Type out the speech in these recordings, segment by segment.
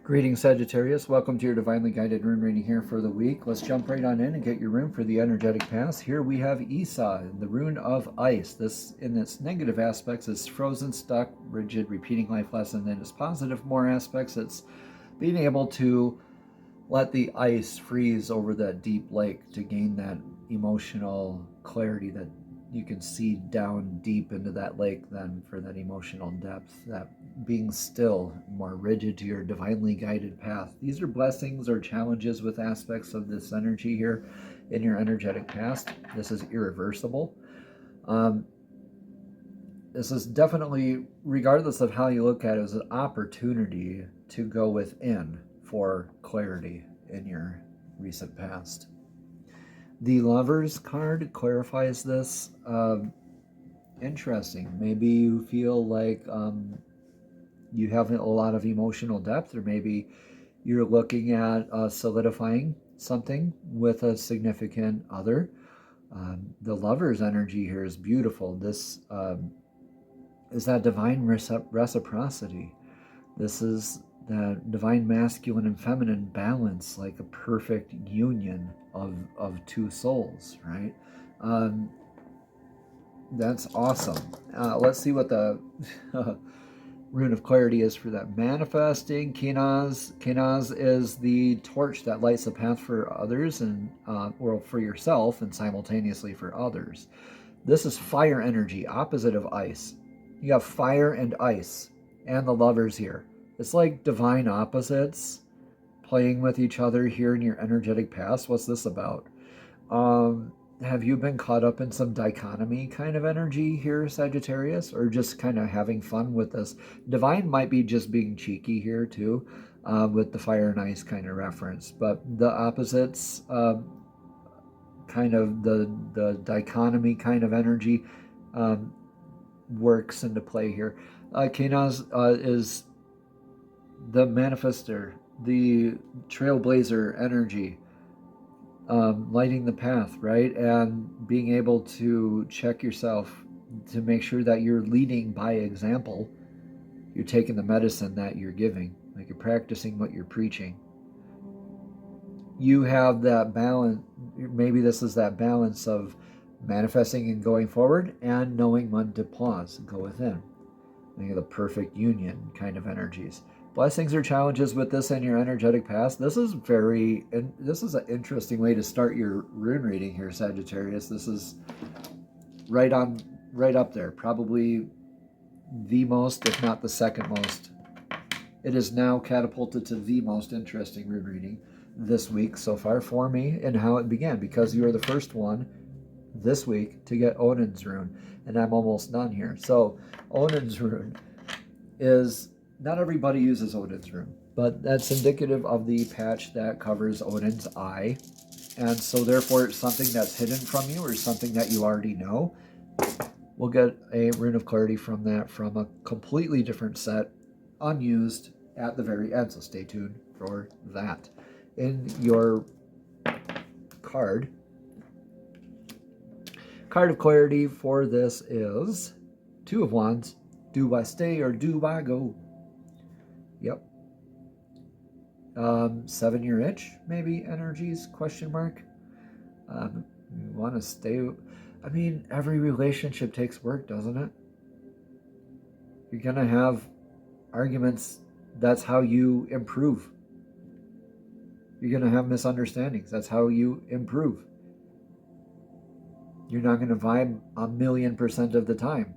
Greetings, Sagittarius. Welcome to your divinely guided rune reading here for the week. Let's jump right on in and get your rune for the energetic pass. Here we have Esau, the rune of ice. This, in its negative aspects, is frozen, stuck, rigid, repeating life lesson. In its positive more aspects, it's being able to let the ice freeze over that deep lake to gain that emotional clarity that you can see down deep into that lake then for that emotional depth, that being still, more rigid to your divinely guided path. These are blessings or challenges with aspects of this energy here in your energetic past. This is irreversible. This is definitely, regardless of how you look at it, is an opportunity to go within for clarity in your recent past. The Lovers card clarifies this. Interesting. Maybe you feel like you have a lot of emotional depth, or maybe you're looking at solidifying something with a significant other. The Lover's energy here is beautiful. This is that divine reciprocity. This is that divine masculine and feminine balance, like a perfect union of two souls, right? That's awesome. Let's see what the rune of clarity is for that. Manifesting, Kenaz. Kenaz is the torch that lights the path for others and or for yourself and simultaneously for others. This is fire energy, opposite of ice. You have fire and ice and the Lovers here. It's like divine opposites playing with each other here in your energetic past. What's this about? Have you been caught up in some dichotomy kind of energy here, Sagittarius? Or just kind of having fun with this? Divine might be just being cheeky here too, with the fire and ice kind of reference. But the opposites, kind of the dichotomy kind of energy works into play here. Kenaz is the manifester, the trailblazer energy, lighting the path, right? And being able to check yourself to make sure that you're leading by example. You're taking the medicine that you're giving, like you're practicing what you're preaching. You have that balance. Maybe this is that balance of manifesting and going forward and knowing when to pause and go within. Think of the perfect union kind of energies. Blessings or challenges with this in your energetic past. This is an interesting way to start your rune reading here, Sagittarius. This is right up there, probably the most, if not the second most. It is now catapulted to the most interesting rune reading this week so far for me, and how it began, because you are the first one this week to get Odin's rune, and I'm almost done here. So Odin's rune is, not everybody uses Odin's rune, but that's indicative of the patch that covers Odin's eye. And so therefore it's something that's hidden from you or something that you already know. We'll get a rune of clarity from that, from a completely different set, unused, at the very end. So stay tuned for that. In your card of clarity for this is Two of Wands. Do I stay or do I go? Yep. 7-year itch, maybe, energies, question mark. You want to stay. I mean, every relationship takes work, doesn't it? You're going to have arguments. That's how you improve. You're going to have misunderstandings. That's how you improve. You're not going to vibe 1,000,000% of the time.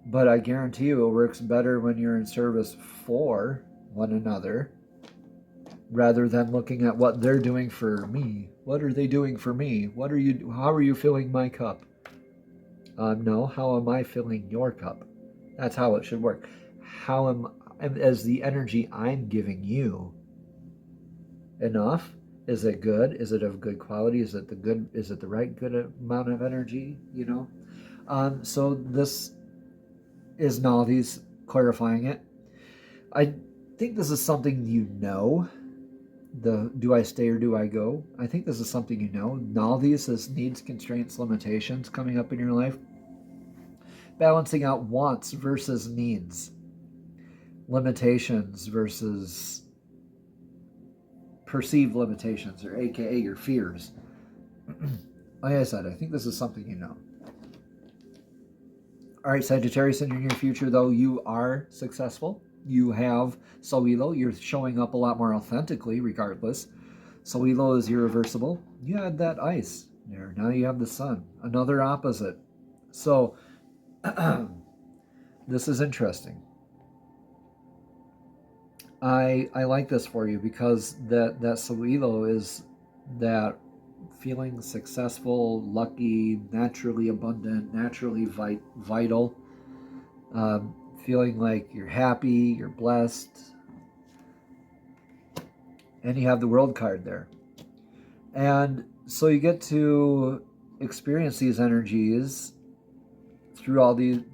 But I guarantee you it works better when you're in service for one another, rather than looking at what they're doing for me. What are they doing for me? How are you filling my cup? No, how am I filling your cup? That's how it should work. As the energy I'm giving you enough? Is it good? Is it of good quality? Is it the right good amount of energy? So this is Naldi's clarifying it. I think this is something you know. The do I stay or do I go? I think this is something you know. Naldi's is needs, constraints, limitations coming up in your life. Balancing out wants versus needs. limitations versus perceived limitations, or aka your fears. Like I said, I think this is something you know. All right, Sagittarius, in your near future, though, you are successful. You have Soilo. You're showing up a lot more authentically, regardless. Soilo is irreversible. You had that ice there. Now you have the sun. Another opposite. So, this is interesting. I like this for you because that Soilo is that feeling successful, lucky, naturally abundant, naturally vital, feeling like you're happy, you're blessed, and you have the World card there. And so you get to experience these energies through all the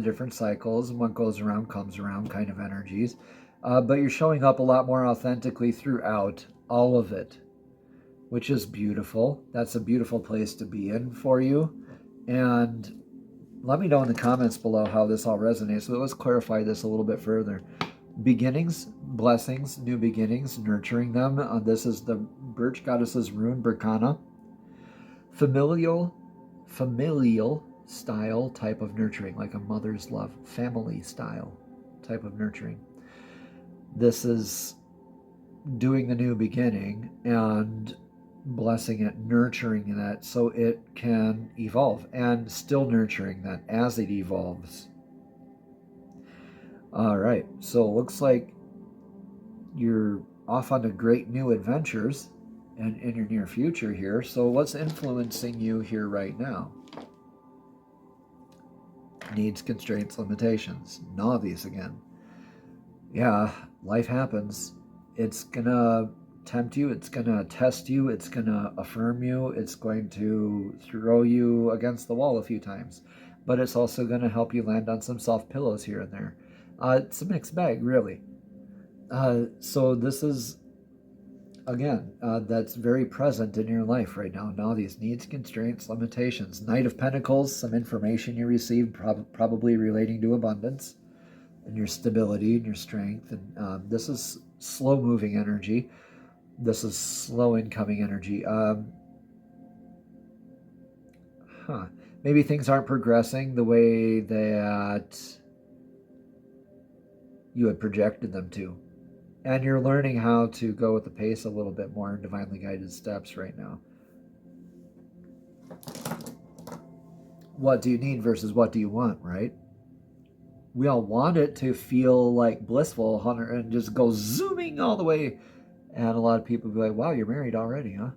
different cycles, and what goes around comes around kind of energies. But you're showing up a lot more authentically throughout all of it, which is beautiful. That's a beautiful place to be in for you. And let me know in the comments below how this all resonates. So let's clarify this a little bit further. Beginnings, blessings, new beginnings, nurturing them. This is the Birch Goddess's Rune, Berkana. Familial style type of nurturing, like a mother's love, family style type of nurturing. This is doing the new beginning and blessing it, nurturing that so it can evolve, and still nurturing that as it evolves. All right, so it looks like you're off on to great new adventures and in your near future here. So what's influencing you here right now? Needs, constraints, limitations. Novice again. Yeah, life happens. It's gonna tempt you, it's gonna test you, it's gonna affirm you, it's going to throw you against the wall a few times, but it's also gonna help you land on some soft pillows here and there. It's a mixed bag, really. So this is, again, that's very present in your life right now. Now these needs, constraints, limitations. Knight of Pentacles, some information you received, probably relating to abundance and your stability and your strength. And this is slow-moving energy. This is slow incoming energy. Maybe things aren't progressing the way that you had projected them to. And you're learning how to go with the pace a little bit more in divinely guided steps right now. What do you need versus what do you want, right? We all want it to feel like blissful, Hunter, and just go zooming all the way. And a lot of people be like, wow, you're married already, huh?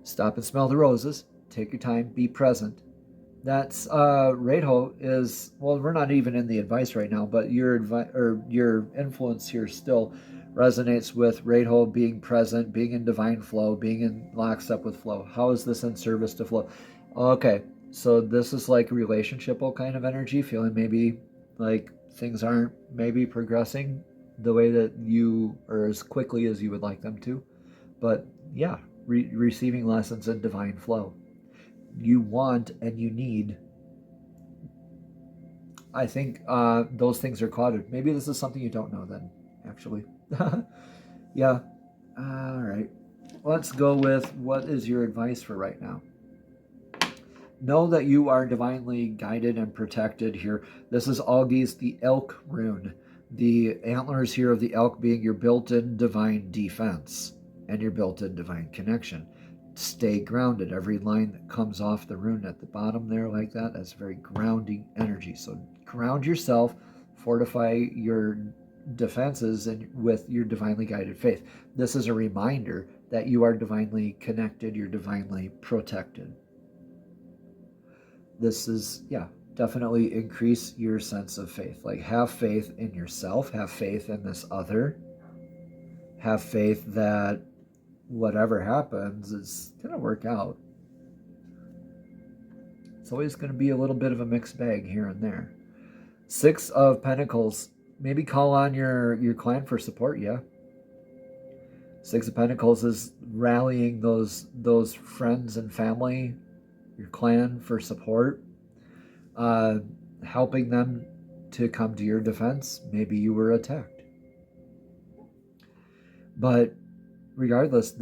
Stop and smell the roses. Take your time. Be present. That's Radho is, well, we're not even in the advice right now, but your influence here still resonates with Radho being present, being in divine flow, being in lockstep with flow. How is this in service to flow? Okay, so this is like relationship-y kind of energy, feeling maybe like things aren't maybe progressing the way that you, or as quickly as you would like them to. But yeah, receiving lessons in divine flow. You want and you need. I think those things are clouded. Maybe this is something you don't know then, actually. Yeah. All right. Let's go with what is your advice for right now. Know that you are divinely guided and protected here. This is Augi's the Elk rune. The antlers here of the elk being your built-in divine defense and your built-in divine connection. Stay grounded. Every line that comes off the rune at the bottom there like that, that's very grounding energy. So ground yourself, fortify your defenses and with your divinely guided faith. This is a reminder that you are divinely connected, you're divinely protected. This is, yeah, definitely increase your sense of faith. Like, have faith in yourself, have faith in this other, have faith that whatever happens is going to work out. It's always going to be a little bit of a mixed bag here and there. Six of Pentacles. Maybe call on your clan for support, yeah. Six of Pentacles is rallying those friends and family, your clan, for support. helping them to come to your defense. Maybe you were attacked. But regardless,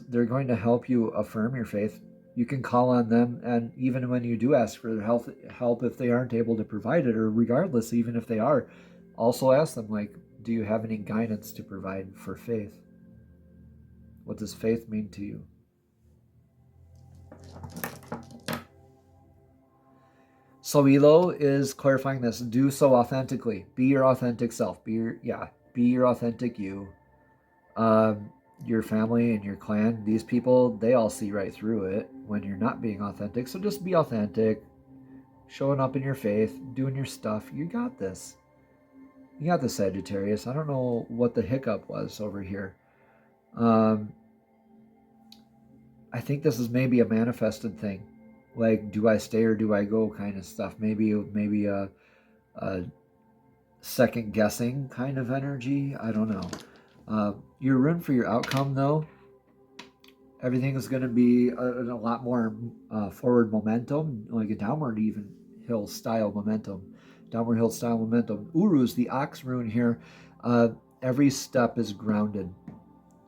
they're going to help you affirm your faith. You can call on them, and even when you do ask for help, if they aren't able to provide it, or regardless, even if they are, also ask them, like, do you have any guidance to provide for faith? What does faith mean to you? Soilo is clarifying this. Do so authentically. Be your authentic self. Be your authentic you. Your family and your clan, these people, they all see right through it when you're not being authentic. So just be authentic, showing up in your faith, doing your stuff. You got this. You got this, Sagittarius. I don't know what the hiccup was over here. I think this is maybe a manifested thing. Like, do I stay or do I go kind of stuff. Maybe a second guessing kind of energy. I don't know. Your rune for your outcome, though, everything is going to be a lot more forward momentum, like a downward even hill style momentum. Downward hill style momentum. Uruz, the ox rune here, every step is grounded.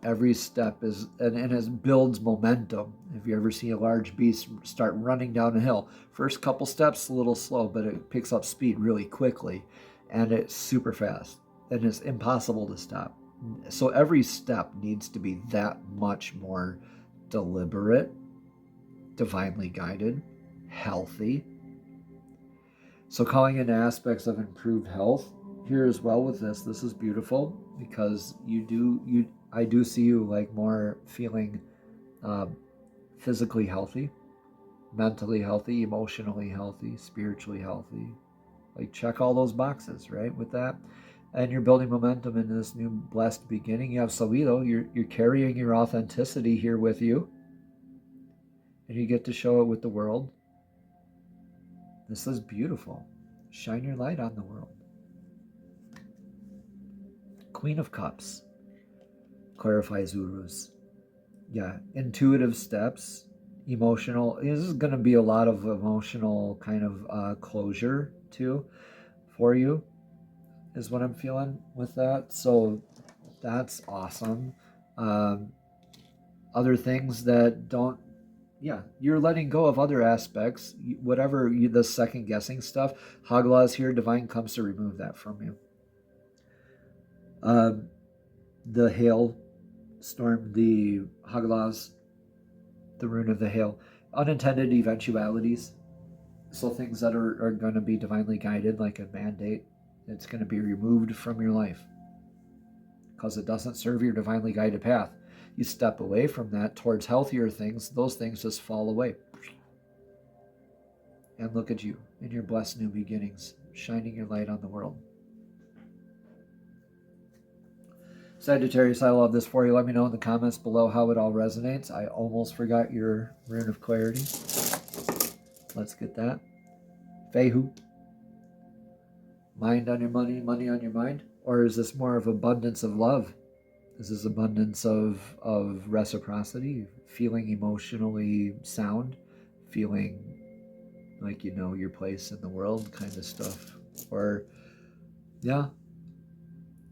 Every step is, and it builds momentum. If you ever see a large beast start running down a hill, first couple steps a little slow, but it picks up speed really quickly, and it's super fast, and it's impossible to stop. So every step needs to be that much more deliberate, divinely guided, healthy. So calling in aspects of improved health here as well with this. This is beautiful because I do see you like more feeling physically healthy, mentally healthy, emotionally healthy, spiritually healthy. Like, check all those boxes, right, with that. And you're building momentum in this new blessed beginning. You have Sawido. You're carrying your authenticity here with you, and you get to show it with the world. This is beautiful. Shine your light on the world. Queen of Cups clarifies Uruz. Yeah, intuitive steps, emotional. This is going to be a lot of emotional kind of closure too for you, is what I'm feeling with that. So that's awesome. Other things that don't, you're letting go of other aspects, whatever the second guessing stuff. Hagla is here. Divine comes to remove that from you. The hail storm, the Haglas, the rune of the hail, unintended eventualities. So things that are going to be divinely guided, like a mandate, it's going to be removed from your life because it doesn't serve your divinely guided path. You step away from that towards healthier things, those things just fall away. And look at you in your blessed new beginnings, shining your light on the world. Sagittarius, I love this for you. Let me know in the comments below how it all resonates. I almost forgot your rune of clarity. Let's get that. Fehu. Mind on your money, money on your mind? Or is this more of abundance of love? Is this abundance of reciprocity? Feeling emotionally sound? Feeling like you know your place in the world kind of stuff? Or,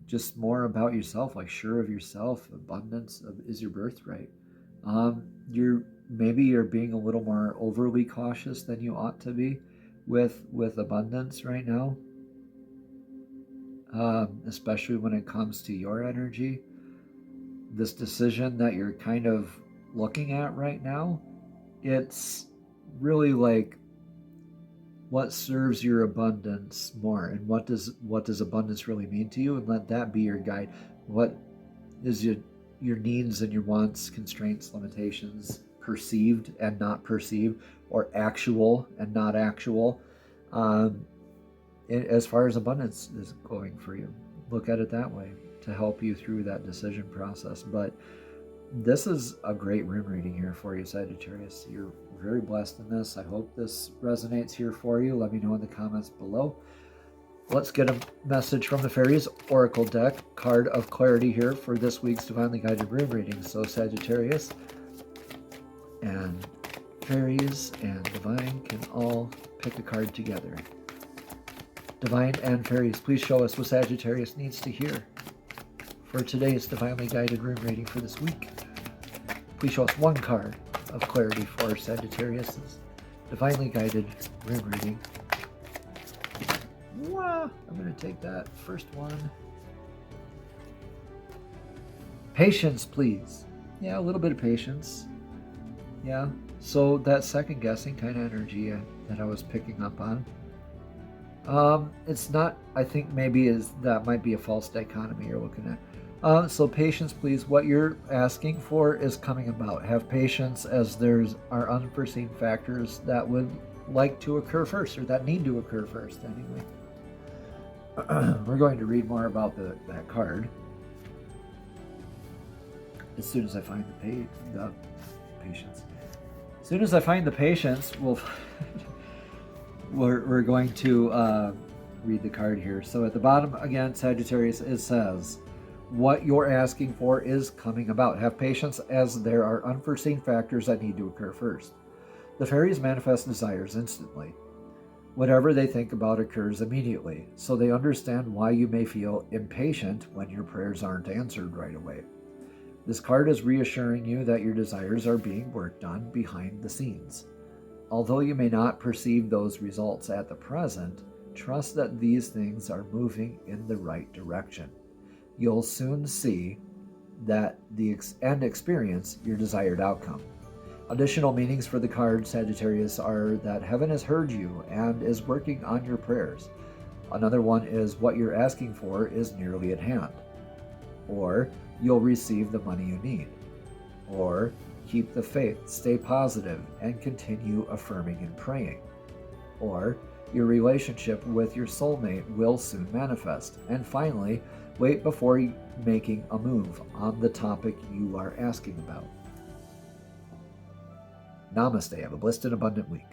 just more about yourself, like sure of yourself. Abundance is your birthright. You're being a little more overly cautious than you ought to be with abundance right now, especially when it comes to your energy. This decision that you're kind of looking at right now, it's really like, what serves your abundance more, and what does abundance really mean to you, and let that be your guide. What is your needs and your wants, constraints, limitations, perceived and not perceived, or actual and not actual, as far as abundance is going for you? Look at it that way to help you through that decision process. But this is a great rune reading here for you, Sagittarius. You're very blessed in this. I hope this resonates here for you. Let me know in the comments below. Let's get a message from the fairies. Oracle deck, card of clarity here for this week's divinely guided rune reading. So Sagittarius and fairies and divine can all pick a card together. Divine and fairies, please show us what Sagittarius needs to hear for today's divinely guided rune reading for this week. Please show us one card of clarity for Sagittarius's divinely guided rune reading. Wow, I'm going to take that first one. Patience, please. Yeah, a little bit of patience. Yeah, so that second guessing kind of energy that I was picking up on. It's not, I think maybe that might be a false dichotomy you're looking at. So patience, please. What you're asking for is coming about. Have patience, as are unforeseen factors that would like to occur first, or that need to occur first anyway. We're going to read more about that card as soon as I find the patience. As soon as I find the patience, we're going to read the card here. So at the bottom, again, Sagittarius, it says, what you're asking for is coming about. Have patience, as there are unforeseen factors that need to occur first. The fairies manifest desires instantly. Whatever they think about occurs immediately, so they understand why you may feel impatient when your prayers aren't answered right away. This card is reassuring you that your desires are being worked on behind the scenes. Although you may not perceive those results at the present, trust that these things are moving in the right direction. You'll soon see that and experience your desired outcome. Additional meanings for the card, Sagittarius, are that heaven has heard you and is working on your prayers. Another one is what you're asking for is nearly at hand. Or you'll receive the money you need. Or keep the faith, stay positive, and continue affirming and praying. Or your relationship with your soulmate will soon manifest. And finally, wait before making a move on the topic you are asking about. Namaste. Have a blessed and abundant week.